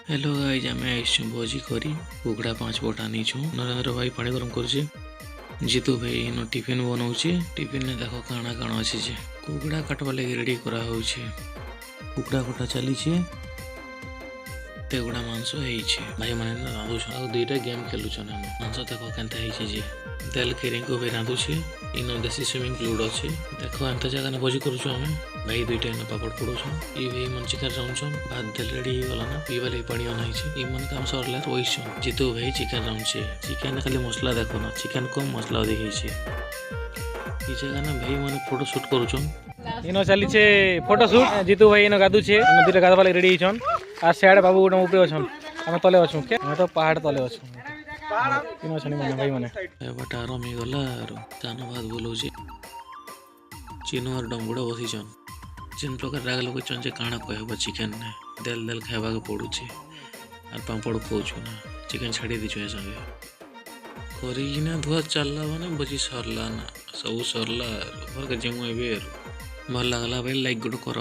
Hello guys आम आसु भोजी करी कुकड़ा 5 पटा नीचु नरेंद्र भाई पानी गरम कर जीतू भाई इन टिफिन बनाऊे टिफिन में देख काଣା काଣା अच्छे जे कुकड़ा काटवा लगे रेडी करा कुकड़ा कटा चली गुड़ा मांस भाई मैंने रांधुन दुईटा गेम खेलुन मांस देख के जे तेल खेरी को भी रांधुचे इन देसी स्विमिंग पूल अच्छे देख एंत जगह भोजी करुँ आम भाई दुईटा इन पापड़ पड़ोसन ये भाई मन चिकेन रांधुन भात देल रेडी होगा ना पीवा लगे पानी अना इन काम सरला रहीछन जीतू भाई चिकेन रांधुचे चिकेन खाली मसला देखो ना चिकेन कम मसला अधिक ये जगह ना भाई मैंने फोटो शूट करुन इन चली फोटो शूट जीतू भाई इन गाधुचे नदी गाधवा रेडी होन आ सियाड़े बाबू गोटे ऊपर अच्छन आम तले अच्छु तो पहाड़ तले अच्छु इन अच्छे भाई मैंने बट आराम ही गला तान भात बोलाऊे चिनो और डंगुड़ा बसीचन जिन प्रकार राग लोग जे काଣା कहब चिकेन ने देल देल खावा पड़ुचे और पापड़ खाऊँ ना चिकेन छाड़ी दीचु ए संगे करना धुआ चलला मैंने बची सरला ना सब सरला घर के जिमु भल लगला भाई लाइक गोटे कर।